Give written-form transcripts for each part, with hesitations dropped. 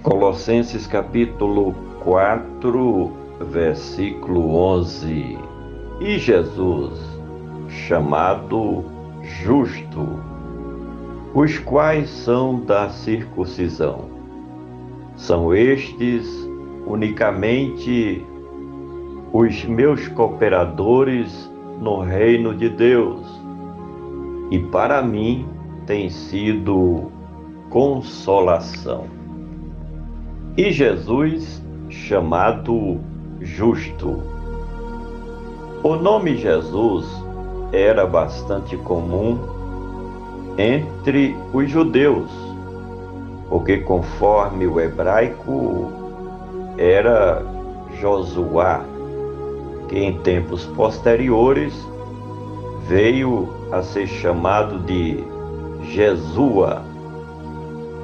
Colossenses capítulo 4, versículo 11. E Jesus, chamado justo, os quais são da circuncisão, são estes unicamente os meus cooperadores no reino de Deus, e para mim tem sido consolação. E Jesus, chamado justo. O nome Jesus era bastante comum entre os judeus, porque conforme o hebraico era Josuá, que em tempos posteriores veio a ser chamado de Jesua.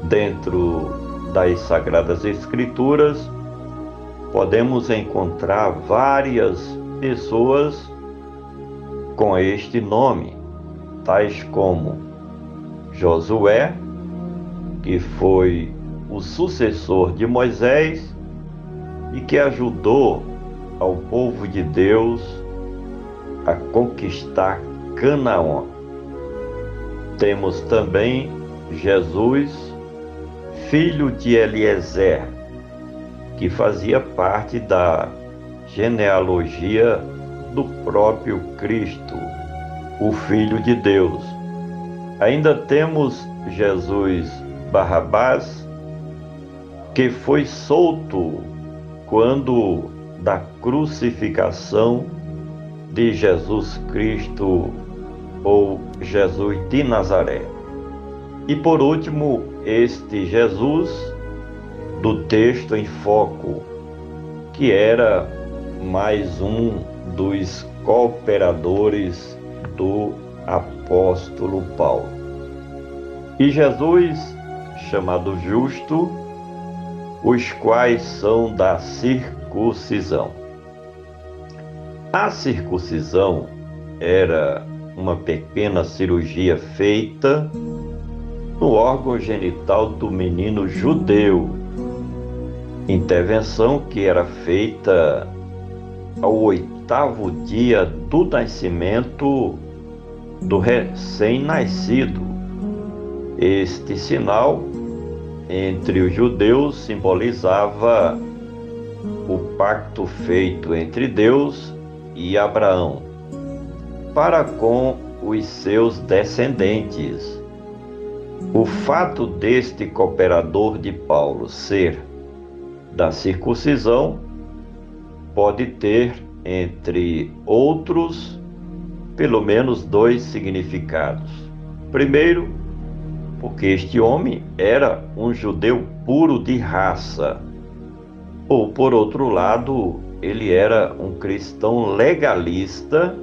Dentro das Sagradas Escrituras, podemos encontrar várias pessoas com este nome, tais como Josué, que foi o sucessor de Moisés e que ajudou ao povo de Deus a conquistar Canaã. Temos também Jesus, filho de Eliezer, que fazia parte da genealogia do próprio Cristo, o Filho de Deus. Ainda temos Jesus Barrabás, que foi solto quando da crucificação de Jesus Cristo ou Jesus de Nazaré. E por último, este Jesus do texto em foco, que era mais um dos cooperadores do apóstolo Paulo. E Jesus, chamado justo, os quais são da circuncisão. A circuncisão era uma pequena cirurgia feita no órgão genital do menino judeu, intervenção que era feita ao 8º dia do nascimento do recém-nascido. Este sinal entre os judeus simbolizava o pacto feito entre Deus e Abraão para com os seus descendentes. O fato deste cooperador de Paulo ser da circuncisão pode ter, entre outros, pelo menos 2 significados. Primeiro, porque este homem era um judeu puro de raça, ou por outro lado, ele era um cristão legalista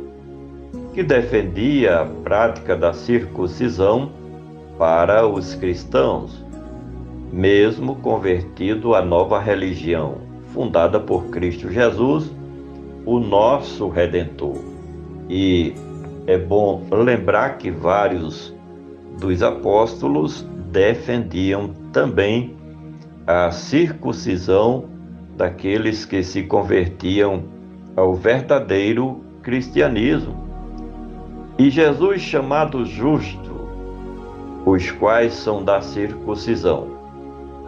que defendia a prática da circuncisão para os cristãos, mesmo convertido à nova religião, fundada por Cristo Jesus, o nosso Redentor. E é bom lembrar que vários dos apóstolos defendiam também a circuncisão daqueles que se convertiam ao verdadeiro cristianismo. E Jesus, chamado justo, os quais são da circuncisão,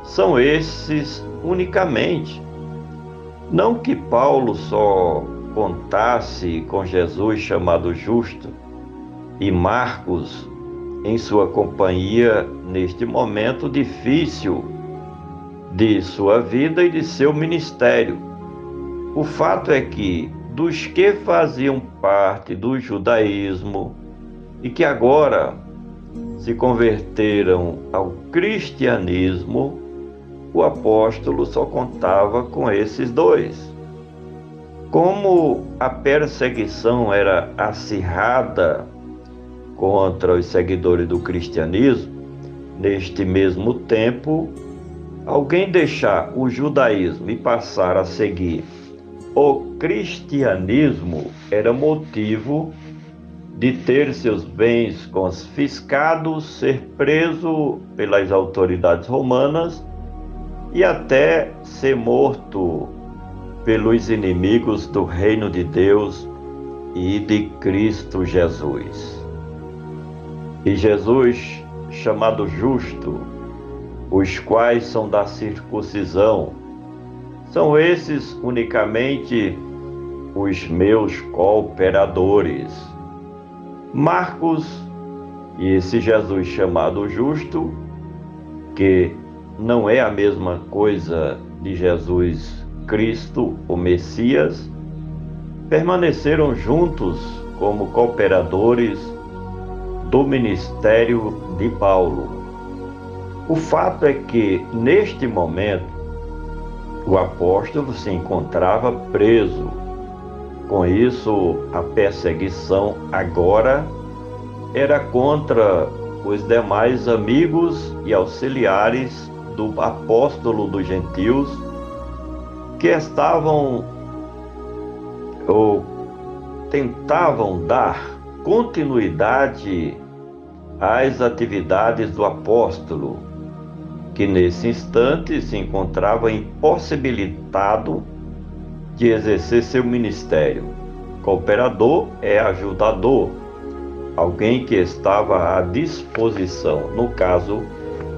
são esses unicamente. Não que Paulo só contasse com Jesus chamado justo e Marcos em sua companhia neste momento difícil de sua vida e de seu ministério. O fato é que dos que faziam parte do judaísmo e que agora se converteram ao cristianismo, o apóstolo só contava com esses 2. Como a perseguição era acirrada contra os seguidores do cristianismo, neste mesmo tempo, alguém deixar o judaísmo e passar a seguir o cristianismo era motivo de ter seus bens confiscados, ser preso pelas autoridades romanas e até ser morto pelos inimigos do reino de Deus e de Cristo Jesus. E Jesus, chamado justo, os quais são da circuncisão, são esses unicamente os meus cooperadores. Marcos, e esse Jesus chamado justo, que não é a mesma coisa de Jesus Cristo, o Messias, permaneceram juntos como cooperadores do ministério de Paulo. O fato é que, neste momento, o apóstolo se encontrava preso. Com isso, a perseguição agora era contra os demais amigos e auxiliares do apóstolo dos gentios que estavam ou tentavam dar continuidade às atividades do apóstolo, que nesse instante se encontrava impossibilitado de exercer seu ministério. Cooperador é ajudador, alguém que estava à disposição, no caso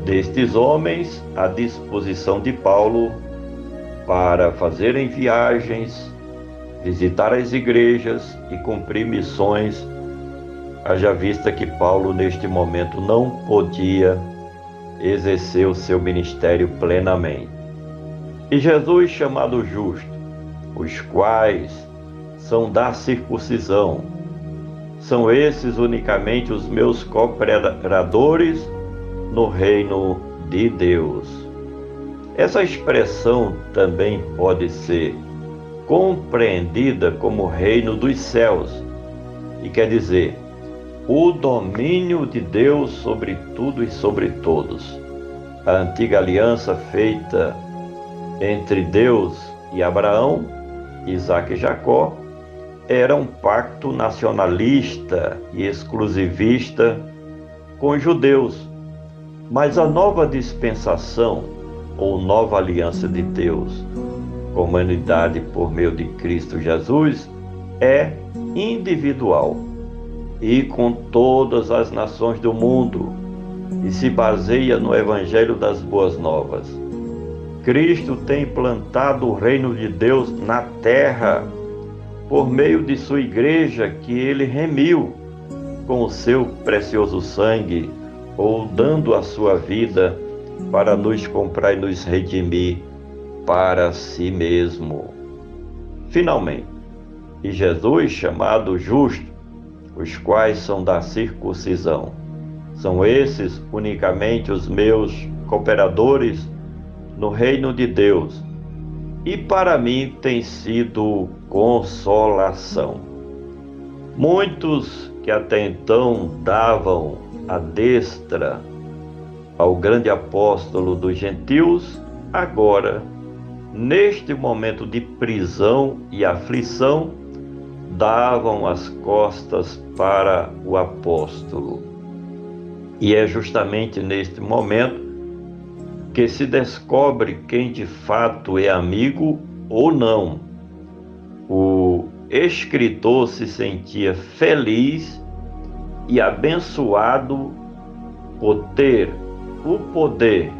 destes homens, à disposição de Paulo para fazerem viagens, visitar as igrejas e cumprir missões, haja vista que Paulo neste momento não podia exercer o seu ministério plenamente. E Jesus, chamado justo, os quais são da circuncisão, são esses unicamente os meus cooperadores no reino de Deus. Essa expressão também pode ser compreendida como reino dos céus, e quer dizer, o domínio de Deus sobre tudo e sobre todos. A antiga aliança feita entre Deus e Abraão, Isaque e Jacó era um pacto nacionalista e exclusivista com os judeus. Mas a nova dispensação, ou nova aliança de Deus com a humanidade por meio de Cristo Jesus, é individual e com todas as nações do mundo, e se baseia no Evangelho das Boas Novas. Cristo tem plantado o reino de Deus na terra por meio de sua igreja, que ele remiu com o seu precioso sangue, ou dando a sua vida para nos comprar e nos redimir para si mesmo. Finalmente, e Jesus, chamado justo, os quais são da circuncisão, são esses unicamente os meus cooperadores no reino de Deus, e para mim tem sido consolação. Muitos que até então davam a destra ao grande apóstolo dos gentios, agora, neste momento de prisão e aflição, davam as costas para o apóstolo. E é justamente neste momento que se descobre quem de fato é amigo ou não. O escritor se sentia feliz e abençoado por ter o poder,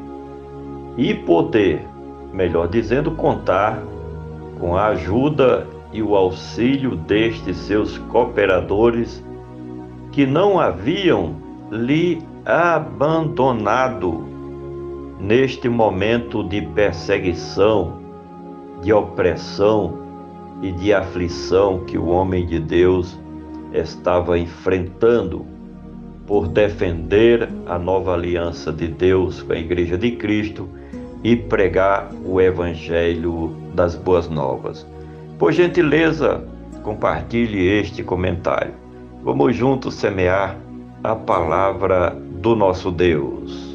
melhor dizendo, contar com a ajuda e o auxílio destes seus cooperadores que não haviam lhe abandonado neste momento de perseguição, de opressão e de aflição que o homem de Deus estava enfrentando por defender a nova aliança de Deus com a Igreja de Cristo e pregar o Evangelho das Boas Novas. Por gentileza, compartilhe este comentário. Vamos juntos semear a palavra do nosso Deus.